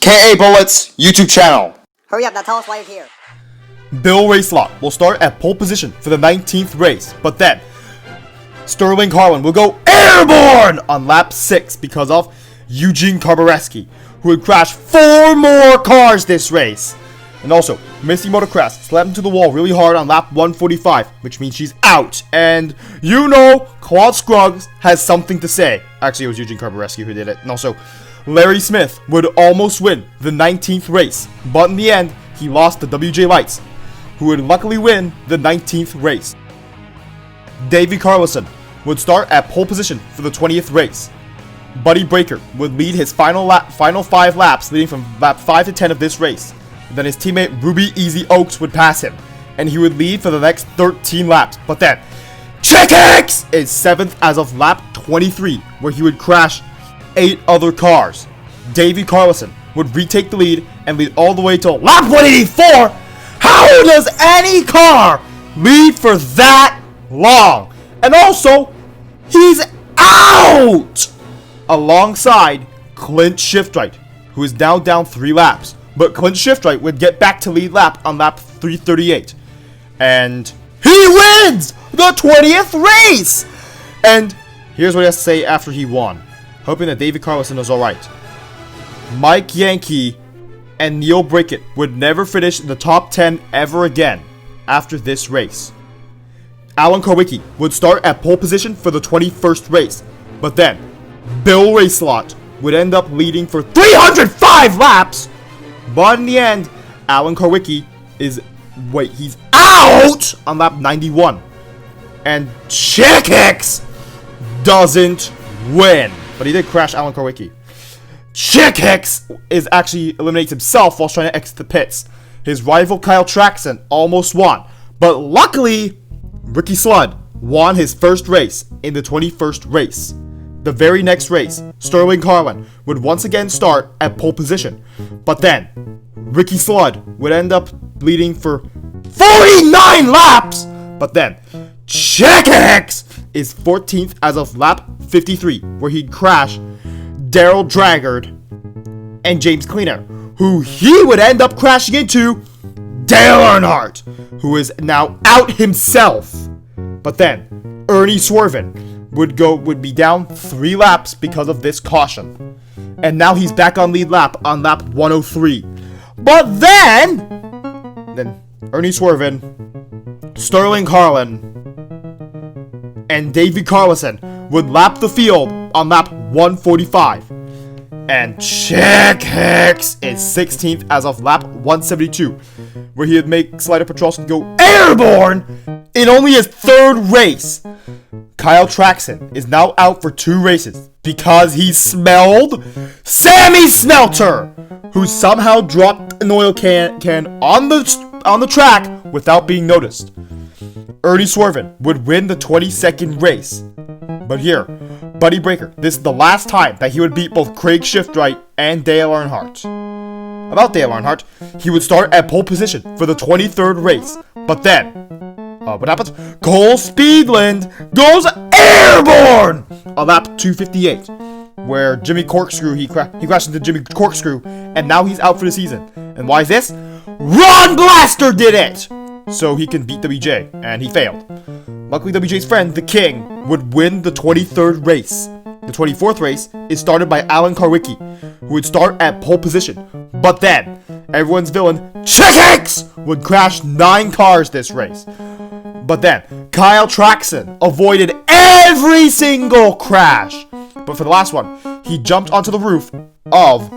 aka Bullets, YouTube channel. Hurry up, now tell us why you're here. Bill Racelot will start at pole position for the 19th race, but then Sterling Carlin will go airborne on lap 6 because of Eugene Karbareski, who would crash 4 more cars this race. And also, Missy Motocross slammed into the wall really hard on lap 145, which means she's out. And you know, Claude Scruggs has something to say. Actually, it was Eugene Karbareski who did it. And also, Larry Smith would almost win the 19th race, but in the end, he lost to WJ Lights, who would luckily win the 19th race. Davey Carlson would start at pole position for the 20th race. Buddy Breaker would lead his final 5 laps, leading from lap 5 to 10 of this race. Then his teammate Ruby Easy Oaks would pass him, and he would lead for the next 13 laps. But then, Chick X is 7th as of lap 23, where he would crash 8 other cars. Davey Carlson would retake the lead and lead all the way to lap 184. How does any car lead for that long? And also, he's out! Alongside Clint Shiftright, who is now down 3 laps. But Clint Shiftright would get back to lead lap on lap 338. And he wins the 20th race! And here's what he has to say after he won. Hoping that David Carlson is alright. Mike Yankee and Neil Brickett would never finish in the top 10 ever again after this race. Alan Karwicki would start at pole position for the 21st race. But then, Bill Racelot would end up leading for 305 laps. But in the end, Alan Karwicki he's out on lap 91. And Chick X doesn't win. But he did crash Alan Karwicki. Chick X actually eliminates himself while trying to exit the pits. His rival Kyle Traxon almost won. But luckily, Ricky Sludd won his first race in the 21st race. The very next race, Sterling Carlin would once again start at pole position. But then, Ricky Sludd would end up leading for 49 laps! But then, Chick X is 14th as of lap 53, where he'd crash Daryl Draggard and James Cleaner, who he would end up crashing into Dale Earnhardt, who is now out himself. But then, Ernie Swervin would be down 3 laps because of this caution. And now he's back on lead lap on lap 103. But then Ernie Swervin, Sterling Carlin, and Davey Carlson would lap the field on lap 145. And Chick Hicks is 16th as of lap 172, where he would make Slider Petrosky go airborne in only his 3rd race. Kyle Traxon is now out for 2 races because he smelled Sammy Smelter, who somehow dropped an oil can on the track without being noticed. Ernie Swervin would win the 22nd race. But here, Buddy Breaker, this is the last time that he would beat both Craig Shiftright and Dale Earnhardt. About Dale Earnhardt, he would start at pole position for the 23rd race. But then, what happens? Cole Speedland goes airborn on lap 258, where Jimmy Corkscrew, he crashed into Jimmy Corkscrew, and now he's out for the season. And why is this? Ron Blaster did it! So he can beat WJ, and he failed. Luckily, WJ's friend, the King, would win the 23rd race. The 24th race is started by Alan Karwicki, who would start at pole position. But then, everyone's villain, Chick X, would crash 9 cars this race. But then, Kyle Traxon avoided every single crash. But for the last one, he jumped onto the roof of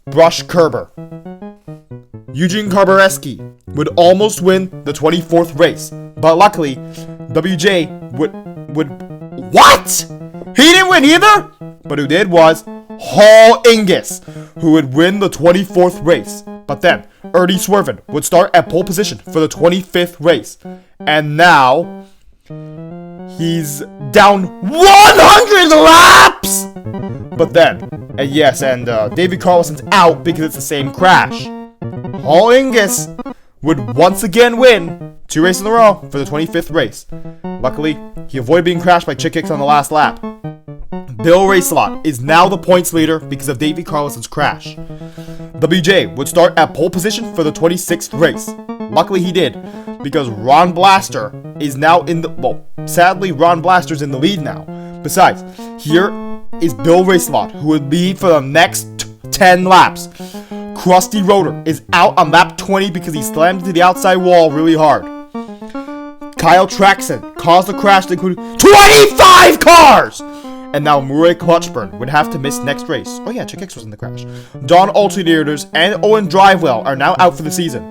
Brush Kerber. Eugene Karbareski would almost win the 24th race. But luckily, WJ would... What? He didn't win either? But who did was Hall Ingus, who would win the 24th race. But then, Ernie Swervin would start at pole position for the 25th race. And now, he's down 100 laps! But then, David Carlson's out because it's the same crash. Hall Ingus would once again win 2 races in a row for the 25th race. Luckily, he avoided being crashed by Chick Hicks on the last lap. Bill Racelot is now the points leader because of Davey Carlson's crash. WJ would start at pole position for the 26th race. Luckily he did, because Ron Blaster is now in the... Well, sadly Ron Blaster's in the lead now. Besides, here is Bill Racelot, who would lead for the next 10 laps. Krusty Rotor is out on lap 20 because he slammed into the outside wall really hard. Kyle Traxon caused the crash that included 25 cars! And now Murray Clutchburn would have to miss next race. Oh yeah, Chick Hicks was in the crash. Don Alternators and Owen Drivewell are now out for the season.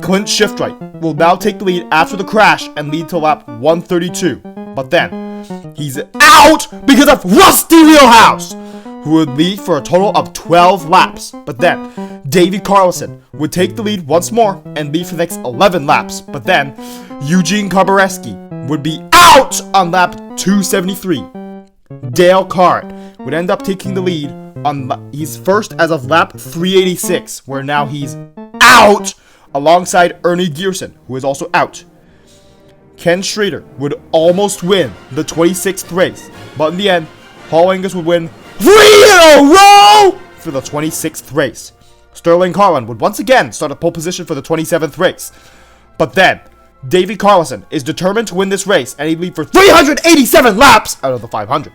Clint Shiftright will now take the lead after the crash and lead to lap 132. But then, he's out because of Rusty Wheelhouse, who would lead for a total of 12 laps. But then, Davey Carlson would take the lead once more and lead for the next 11 laps. But then, Eugene Karbareski would be out on lap 273. Dale Carrett would end up taking the lead on he's first as of lap 386, where now he's out alongside Ernie Gearson, who is also out. Ken Schrader would almost win the 26th race, but in the end, Paul Angus would win 3 in a row for the 26th race. Sterling Carlin would once again start at pole position for the 27th race. But then, Davey Carlson is determined to win this race, and he'd lead for 387 laps out of the 500.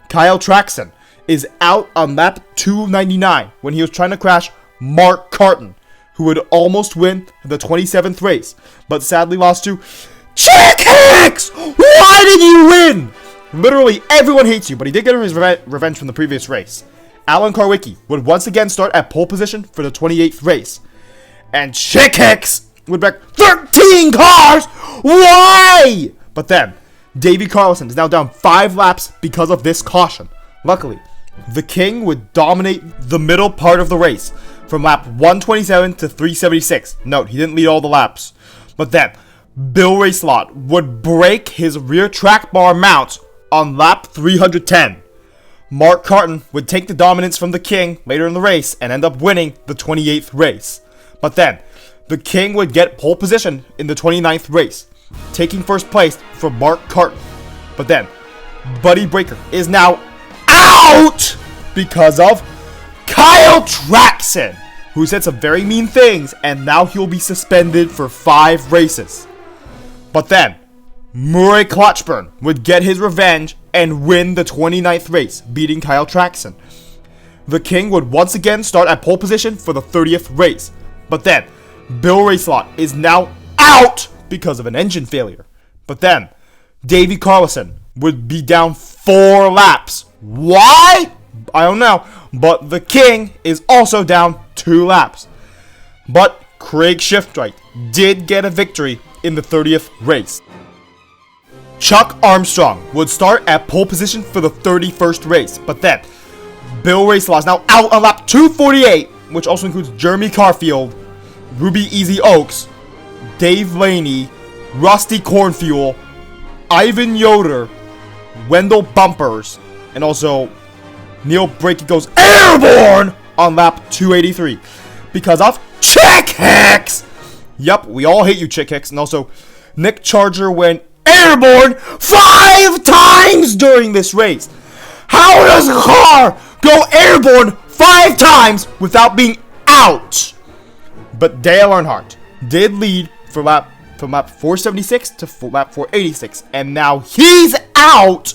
Kyle Traxon is out on lap 299 when he was trying to crash Mark Carton, who would almost win the 27th race, but sadly lost to Chick Hicks! Why did you win? Literally everyone hates you, but he did get his revenge from the previous race. Alan Karwicki would once again start at pole position for the 28th race. And Chick Hicks would wreck 13 cars! Why? But then, Davey Carlson is now down 5 laps because of this caution. Luckily, the King would dominate the middle part of the race from lap 127 to 376. Note, he didn't lead all the laps. But then, Bill Racelot would break his rear track bar mount on lap 310. Mark Carton would take the dominance from the King later in the race and end up winning the 28th race. But then, the King would get pole position in the 29th race, taking first place for Mark Carton. But then, Buddy Breaker is now out because of Kyle Traxon, who said some very mean things, and now he'll be suspended for 5 races. But then, Murray Clutchburn would get his revenge and win the 29th race, beating Kyle Traxon. The King would once again start at pole position for the 30th race. But then, Bill Racelot is now out because of an engine failure. But then, Davey Carlson would be down 4 laps. Why? I don't know. But the King is also down 2 laps. But Craig Shiftright did get a victory in the 30th race. Chuck Armstrong would start at pole position for the 31st race. But then, Bill Racelot is now out on lap 248, which also includes Jeremy Carfield, Ruby Easy Oaks, Dave Laney, Rusty Cornfuel, Ivan Yoder, Wendell Bumpers, and also Neil Breaky goes airborne on lap 283 because of Chick Hicks! Yup, we all hate you, Chick Hicks. And also, Nick Charger went airborne 5 times during this race. How does a car go airborne 5 times without being out? But Dale Earnhardt did lead from lap 476 to lap 486, and now he's out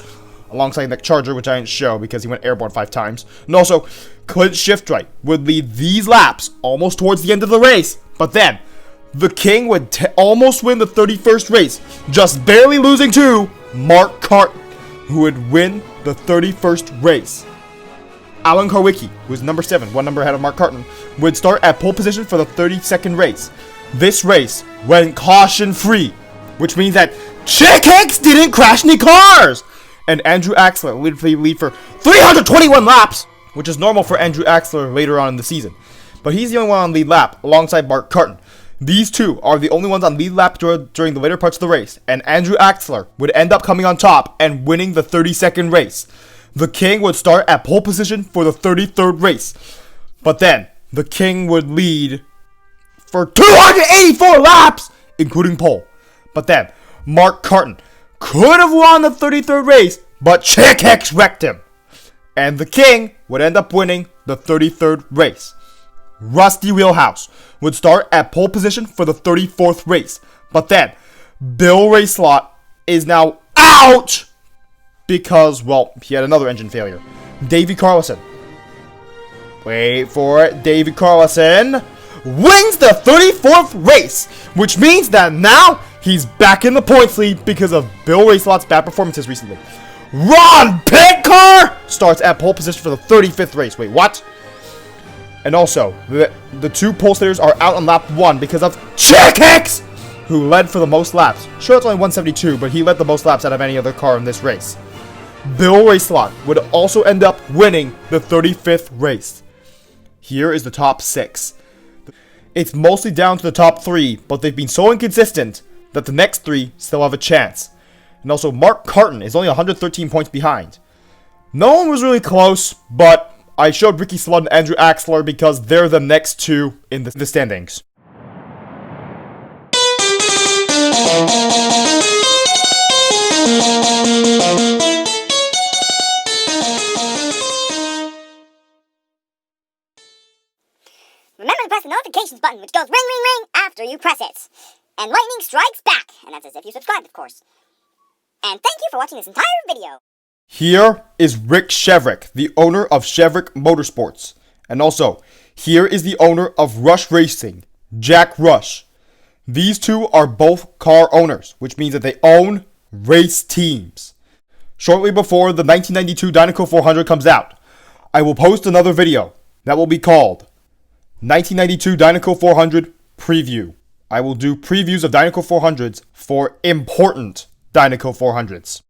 alongside Nick Charger, which I didn't show because he went airborne 5 times. And also, Clint Shiftright would lead these laps almost towards the end of the race, but then the King would almost win the 31st race, just barely losing to Mark Carton, who would win the 31st race. Alan Karwicki, who is number 7, 1 number ahead of Mark Carton, would start at pole position for the 32nd race. This race went caution-free, which means that Chick Hicks didn't crash any cars! And Andrew Axler would lead for 321 laps, which is normal for Andrew Axler later on in the season. But he's the only one on lead lap, alongside Mark Carton. These two are the only ones on lead lap during the later parts of the race, and Andrew Axler would end up coming on top and winning the 32nd race. The King would start at pole position for the 33rd race, but then the King would lead for 284 laps, including pole. But then Mark Carton could have won the 33rd race, but Chick Hicks wrecked him. and the king would end up winning the 33rd race. Rusty Wheelhouse would start at pole position for the 34th race, but then Bill Racelot is now out because, well, he had another engine failure. Davy Carlson, wait for it, Davy Carlson wins the 34th race, which means that now he's back in the points lead because of Bill Racelot's bad performances recently. Ron Pitcar starts at pole position for the 35th race. Wait, what? And also, the two pole sitters are out on lap 1 because of Chick Hicks, who led for the most laps. Sure, it's only 172, but he led the most laps out of any other car in this race. Bill Racelot would also end up winning the 35th race. Here is the top 6. It's mostly down to the top 3, but they've been so inconsistent that the next 3 still have a chance. And also, Mark Carton is only 113 points behind. No one was really close, but I showed Ricky Slood and Andrew Axler because they're the next 2 in the standings. Remember to press the notifications button, which goes ring, ring, ring after you press it. And lightning strikes back, and that's as if you subscribed, of course. And thank you for watching this entire video. Here is Rick Chevrick, the owner of Chevrick Motorsports. And also, here is the owner of Rush Racing, Jack Rush. These two are both car owners, which means that they own race teams. Shortly before the 1992 Dynaco 400 comes out, I will post another video that will be called 1992 Dynaco 400 Preview. I will do previews of Dynaco 400s for important Dynaco 400s.